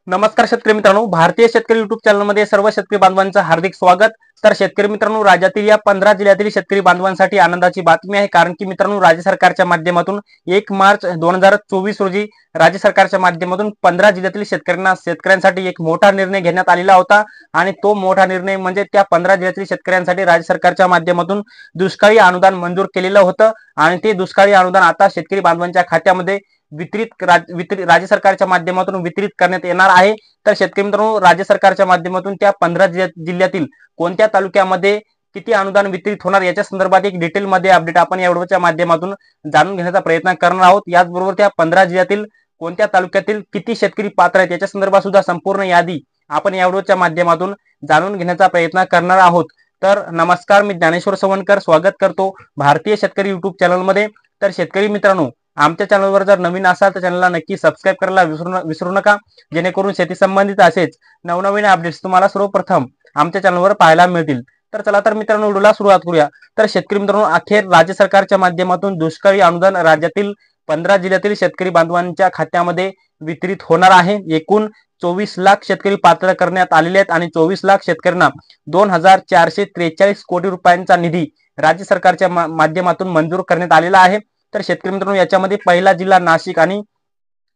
नमस्कार शेतकरी मित्रांनो, भारतीय शेतकरी युट्यूब चॅनलमध्ये सर्व शेतकरी बांधवांचं हार्दिक स्वागत। तर शेतकरी मित्रांनो, राज्यातील या 15 जिल्ह्यातील शेतकरी बांधवांसाठी आनंदाची बातमी आहे, कारण की मित्रांनो राज्य सरकारच्या माध्यमातून 1 मार्च 2024 रोजी राज्य सरकारच्या माध्यमातून 15 जिल्ह्यातील शेतकऱ्यांसाठी एक मोठा निर्णय घेण्यात आलेला होता। आणि तो मोठा निर्णय म्हणजे त्या 15 जिल्ह्यातील शेतकऱ्यांसाठी राज्य सरकारच्या माध्यमातून दुष्काळी अनुदान मंजूर केलेलं होतं आणि ते दुष्काळी अनुदान आता शेतकरी बांधवांच्या खात्यामध्ये राज्य सरकारच्या माध्यमातून वितरित करण्यात येणार आहे। तर शेतकरी मित्रांनो, राज्य सरकारच्या माध्यमातून त्या 15 जिल्ह्यातील कोणत्या तालुक्यामध्ये किती अनुदान वितरित होणार याच्या संदर्भात एक डिटेल मध्ये अपडेट आपण या व्हिडिओच्या माध्यमातून जाणून घेण्याचा प्रयत्न करणार आहोत। याचबरोबर त्या 15 जिल्ह्यातील कोणत्या तालुक्यातील किती शेतकरी पात्र आहेत याच्या संदर्भात सुद्धा संपूर्ण यादी आपण या व्हिडिओच्या माध्यमातून जाणून घेण्याचा प्रयत्न करणार आहोत। तर नमस्कार, मी ज्ञानेश्वर सवणकर स्वागत करतो भारतीय शेतकरी युट्यूब चॅनलमध्ये। तर शेतकरी मित्रांनो, आमच्या चॅनलवर जर नवीन असाल तर चॅनलला नक्की सबस्क्राइब करायला विसरू नका, जेणेकरून शेती संबंधित असेच नवनवीन अपडेट्स तुम्हाला सर्वप्रथम आमच्या चॅनलवर पाहायला मिळतील। तर चला तर मित्रांनो, व्हिडिओला सुरुवात करूया। तर शेतकरी मित्रांनो, अखेर राज्य सरकारच्या माध्यमातून दुष्काळी अनुदान राज्यातील 15 जिल्ह्यातील शेतकरी बांधवांच्या खात्यामध्ये वितरित होणार आहे। एकूण 24 लाख शेतकरी पात्र करण्यात आलेले आहेत आणि 24 लाख शेतकऱ्यांना 2443 कोटी रुपयांचा निधी राज्य सरकारच्या माध्यमातून मंजूर करण्यात आलेला आहे। तर शेतकरी मित्रांनो, याच्यामध्ये पहिला जिल्हा नाशिक आणि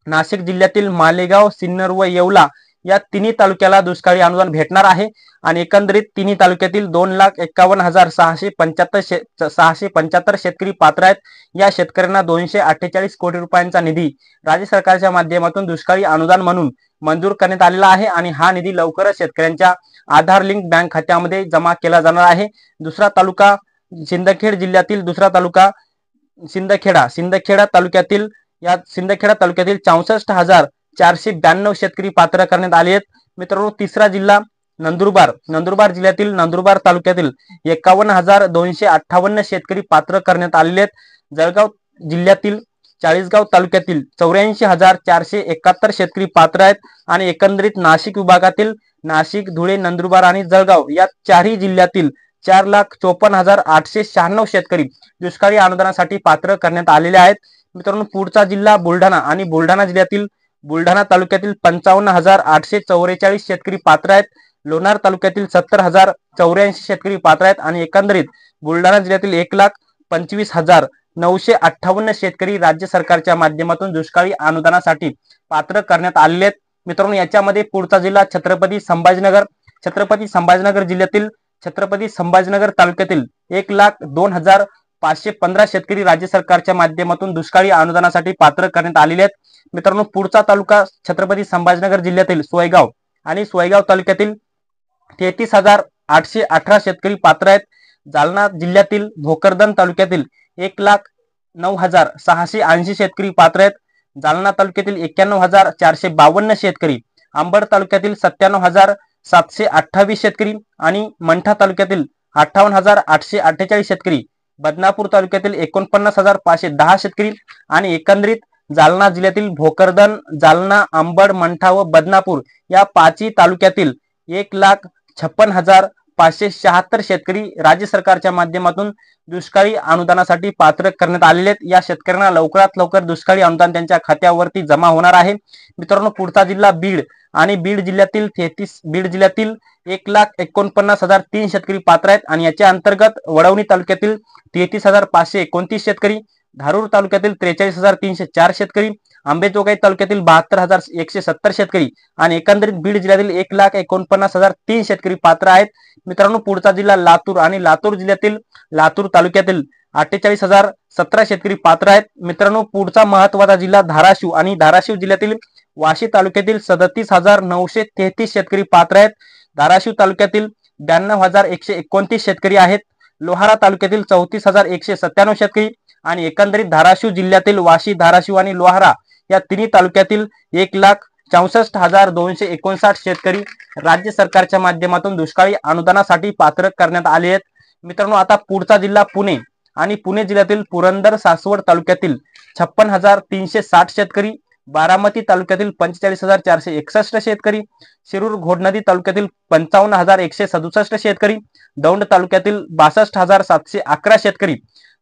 नाशिक जिल्ह्यातील मालेगाव, सिन्नर व येवला या तिन्ही तालुक्याला दुष्काळी अनुदान भेटणार आहे आणि एकंदरीत तिन्ही तालुक्यातील 2,51,675 शेतकरी पात्र आहेत। या शेतकऱ्यांना 248 कोटी रुपयांचा निधी राज्य सरकारच्या माध्यमातून दुष्काळी अनुदान म्हणून मंजूर करण्यात आलेला आहे आणि हा निधी लवकरच शेतकऱ्यांच्या आधार लिंक बँक खात्यामध्ये जमा केला जाणार आहे। दुसरा तालुका सिंदखेड जिल्ह्यातील सिंदखेडा तालुक्यातील 64,492 शेतकरी पात्र करण्यात आले आहेत। मित्रांनो, तिसरा जिल्हा नंदुरबार जिल्ह्यातील नंदुरबार तालुक्यातील 51,258 शेतकरी पात्र करण्यात आलेले आहेत। जळगाव जिल्ह्यातील चाळीसगाव तालुक्यातील 84,471 शेतकरी पात्र आहेत आणि एकंदरीत नाशिक विभागातील नाशिक, धुळे, नंदुरबार आणि जळगाव या चारही जिल्ह्यातील 4,54,896 शेतकरी दुष्काळी अनुदानासाठी पात्र करण्यात आलेले आहेत। मित्रांनो, पुढचा जिल्हा बुलढाणा आणि बुलढाणा जिल्ह्यातील बुलढाणा तालुक्यातील 55,844 शेतकरी पात्र आहेत। लोणार तालुक्यातील 70,084 शेतकरी पात्र आहेत आणि एकंदरीत बुलढाणा जिल्ह्यातील 1,25,958 शेतकरी राज्य सरकारच्या माध्यमातून दुष्काळी अनुदानासाठी पात्र करण्यात आलेले आहेत। मित्रांनो, याच्यामध्ये पुढचा जिल्हा छत्रपती संभाजीनगर जिल्ह्यातील छत्रपती संभाजीनगर तालुक्यातील 1,02,515 शेतकरी राज्य सरकारच्या माध्यमातून दुष्काळी अनुदानासाठी पात्र करण्यात आलेले आहेत। मित्रांनो, पुढचा तालुका छत्रपती संभाजीनगर जिल्ह्यातील सोयगाव आणि सोयगाव तालुक्यातील 33,818 शेतकरी पात्र आहेत। जालना जिल्ह्यातील भोकरदन तालुक्यातील 1,09,680 शेतकरी पात्र आहेत। जालना तालुक्यातील 91,452 शेतकरी, अंबड तालुक्यातील 97,728 शेतकरी आणि मंठा तालुक्यातील 58,848 शेतकरी, बदनापूर तालुक्यातील 49,510 शेतकरी आणि एकंदरीत जालना जिल्ह्यातील भोकरदन, जालना, अंबड, मंठा व बदनापूर या पाचही तालुक्यातील 1,56,576 शेतकरी राज्य सरकारच्या माध्यमातून दुष्काळी अनुदानासाठी पात्र करण्यात आलेले आहेत। या शेतकऱ्यांना लवकरात लवकर दुष्काळी अनुदान त्यांच्या खात्यावरती जमा होणार आहे। मित्रांनो, पुढचा जिल्हा बीड आणि बीड जिल्ह्यातील 1,49,003 शेतकरी पात्र आहेत आणि याच्या अंतर्गत वडवणी तालुक्यातील 33,529 शेतकरी, धारूर तालुक्यातील 43,304 शेतकरी, आंबेजोगाई तालुक्यातील 72,170 शेतकरी आणि एकंदरीत बीड जिल्ह्यातील 1,49,003 शेतकरी पात्र आहेत। मित्रांनो, पुढचा जिल्हा लातूर आणि लातूर जिल्ह्यातील लातूर तालुक्यातील 48,017 शेतकरी पात्र आहेत। मित्रांनो, पुढचा महत्वाचा जिल्हा धाराशिव आणि धाराशिव जिल्ह्यातील वाशी तालुक्यातील 37,933 शेतकरी पात्र आहेत। धाराशिव तालुक्यातील 92,129 शेतकरी आहेत। लोहारा तालुक्यातील 34,197 शेतकरी आणि एकंदरीत धाराशिव जिल्ह्यातील वाशी, धाराशिव आणि लोहारा या तिन्ही तालुक्यातील 1,64,259 शेतकरी राज्य सरकारच्या माध्यमातून दुष्काळी अनुदानासाठी पात्र करण्यात आले आहेत। मित्रांनो, आता पुढचा जिल्हा पुणे आणि पुणे जिल्ह्यातील पुरंदर, सासवड तालुक्यातील 56,360 शेतकरी, बारामती तालुक्यातील 45,461 शेतकरी, शिरूर घोडनदी तालुक्यातील 55,167 शेतकरी, दौंड तालुक्यातील 62,711 शेतकरी,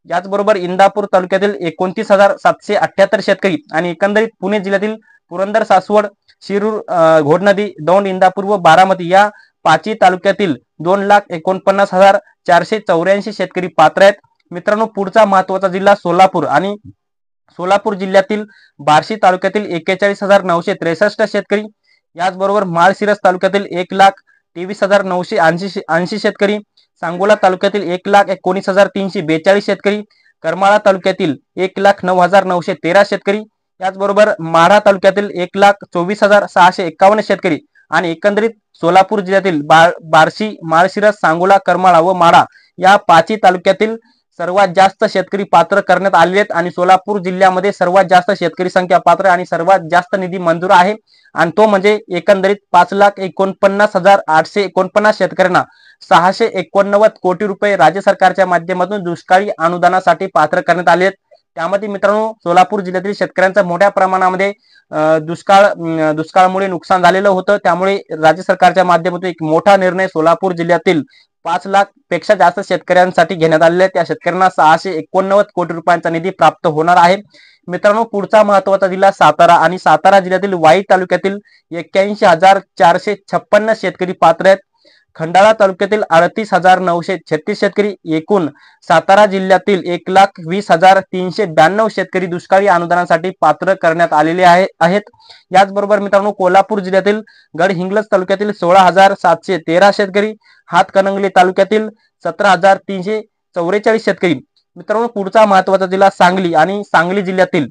याचबरोबर इंदापूर तालुक्यातील 29,778 शेतकरी आणि एकंदरीत पुणे जिल्ह्यातील पुरंदर, सासवड, शिरूर, घोडनदी, दौंड, इंदापूर व बारामती या पाचही तालुक्यातील 2,49,484 शेतकरी पात्र आहेत. मित्रांनो, पुढचा महत्वाचा जिल्हा सोलापूर आणि सोलापूर जिल्ह्यातील बार्शी तालुक्यातील 41,963 शेतकरी, याचबरोबर माळशिरस तालुक्यातील 1,23,980 शेतकरी, सांगोला तालुक्यातील 1,19,342 शेतकरी, करमाळा तालुक्यातील 1,09,913 शेतकरी, याचबरोबर माढा तालुक्यातील 1,24,651 शेतकरी आणि एकंदरीत सोलापूर जिल्ह्यातील बार्शी, माळशिरस, सांगोला, करमाळा व माढा या पाचही तालुक्यातील सर्वात जास्त शेतकरी पात्र करण्यात आले आहेत आणि सोलापूर जिल्ह्यामध्ये सर्वात जास्त शेतकरी संख्या पात्र आणि सर्वात जास्त निधी मंजूर आहे आणि तो म्हणजे एकंदरीत 5,49,849 शेतकऱ्यांना 689 कोटी रुपये राज्य सरकारच्या माध्यमातून दुष्काळी अनुदानासाठी पात्र करण्यात आले आहेत. त्यामध्ये मित्रांनो, सोलापूर जिल्ह्यातील शेतकऱ्यांचं मोठ्या प्रमाणामध्ये दुष्काळामुळे नुकसान झालेलं होतं. त्यामुळे राज्य सरकारच्या माध्यमातून एक मोठा निर्णय सोलापूर जिल्ह्यातील 5 लाख पेक्षा जास्त शेतकऱ्यांसाठी घेण्यात आलेला आहे. त्या शेतकऱ्यांना 689 कोटी रुपयांचा निधी प्राप्त होणार आहे. मित्रांनो, पुढचा महत्वाचा जिल्हा सातारा आणि सातारा जिल्ह्यातील वाई तालुक्यातील 81,456 शेतकरी पात्र आहेत. खंडाळा तालुक्यातील 38,936 शेतकरी, एकूण सातारा जिल्ह्यातील 1,20,392 शेतकरी दुष्काळी अनुदानासाठी पात्र करण्यात आलेले आहेत. याचबरोबर मित्रांनो, कोल्हापूर जिल्ह्यातील गडहिंग्लज तालुक्यातील 16,713 शेतकरी, हातकणंगले तालुक्यातील 17,344 शेतकरी. मित्रांनो, पुढचा महत्वाचा जिल्हा सांगली आणि सांगली जिल्ह्यातील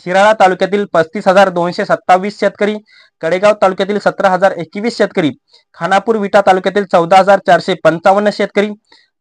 शिराळा तालुक्यातील 35,227 शेतकरी, कडेगाव तालुक्यातील 17,021 शेतकरी, खानापूर विटा तालुक्यातील 14,455 शेतकरी,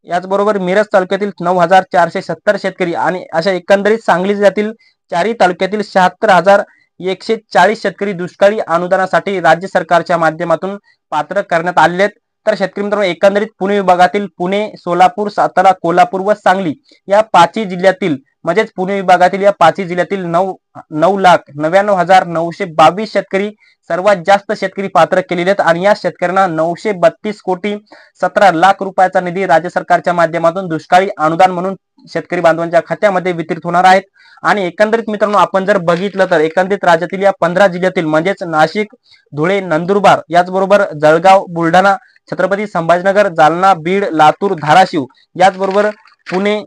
याचबरोबर मिरज तालुक्यातील 9,470 शेतकरी आणि अशा एकंदरीत सांगली जिल्ह्यातील चारही तालुक्यातील 76,140 शेतकरी दुष्काळी अनुदानासाठी राज्य सरकारच्या माध्यमातून पात्र करण्यात आले आहेत. तर शेतकरी मित्रांनो, एकंदरीत पुणे विभागातील पुणे, सोलापूर, सातारा, कोल्हापूर व सांगली या पाचही जिल्ह्यातील म्हणजेच पुणे विभागातील या पाचही जिल्ह्यातील 9,99,922 शेतकरी सर्वात जास्त शेतकरी पात्र केलेले आहेत आणि या शेतकऱ्यांना 932 कोटी 17 लाख रुपयाचा निधी राज्य सरकारच्या माध्यमातून दुष्काळी अनुदान म्हणून शेतकरी बांधवांच्या खात्यामध्ये वितरित होणार आहेत. आणि एकंदरीत मित्रांनो, आपण जर बघितलं तर एकंदरीत राज्यातील या 15 जिल्ह्यातील म्हणजेच नाशिक, धुळे, नंदुरबार, याचबरोबर जळगाव, बुलढाणा, छत्रपती संभाजीनगर, जालना, बीड, लातूर, धाराशिव, याचबरोबर पुणे,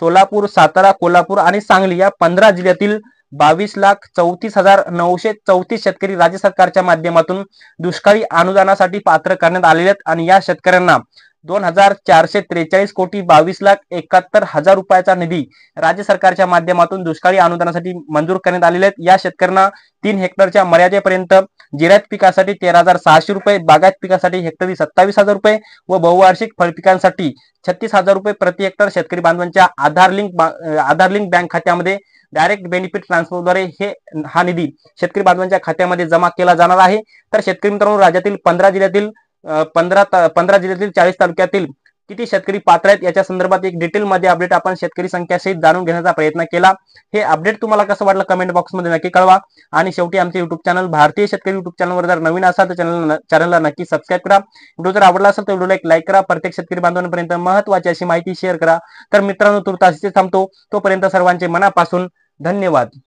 सोलापूर, सातारा, कोल्हापूर आणि सांगली या 15 जिल्ह्यातील 22,34,934 शेतकरी राज्य सरकारच्या माध्यमातून दुष्काळी अनुदानासाठी पात्र करण्यात आलेले आहेत आणि या शेतकऱ्यांना 2,443 कोटी 22,71,000 रुपयाचा निधी राज्य सरकारच्या माध्यमातून दुष्काळी अनुदानासाठी मंजूर करण्यात आलेले आहेत. या शेतकऱ्यांना 3 हेक्टरच्या मर्यादेपर्यंत जिरायत पिकासाठी 13,600 रुपये, बागायत पिकासाठी हेक्टरी 27,000 रुपये व बहुवार्षिक फळपिकांसाठी 36,000 रुपये प्रति हेक्टर शेतकरी बांधवांच्या आधार लिंक बँक खात्यामध्ये डायरेक्ट बेनिफिट ट्रान्सफरद्वारे हा निधी शेतकरी बांधवांच्या खात्यामध्ये जमा केला जाणार आहे. तर शेतकरी मित्रांनो, राज्यातील 15 जिल्ह्यातील 40 तालुक्यातील किती शेतकरी पात्र आहेत याच्या संदर्भात एक डिटेल मध्ये अपडेट आपण शेतकरी संख्या सहित जाणून घेण्याचा प्रयत्न केला. हे अपडेट तुम्हाला कसं वाटलं कमेंट बॉक्स मध्ये नक्की कळवा आणि शेवटी आमचे युट्यूब चॅनल भारतीय शेतकरी युट्यूब चॅनलवर जर नवीन असाल तर चॅनलला नक्की सबस्क्राईब करा. व्हिडिओ जर आवडला असेल तर व्हिडिओला एक लाईक करा. प्रत्येक शेतकरी बांधवांपर्यंत महत्त्वाची अशी माहिती शेअर करा. तर मित्रांनो, तुर्तास इथे थांबतो. तोपर्यंत सर्वांचे मनापासून धन्यवाद.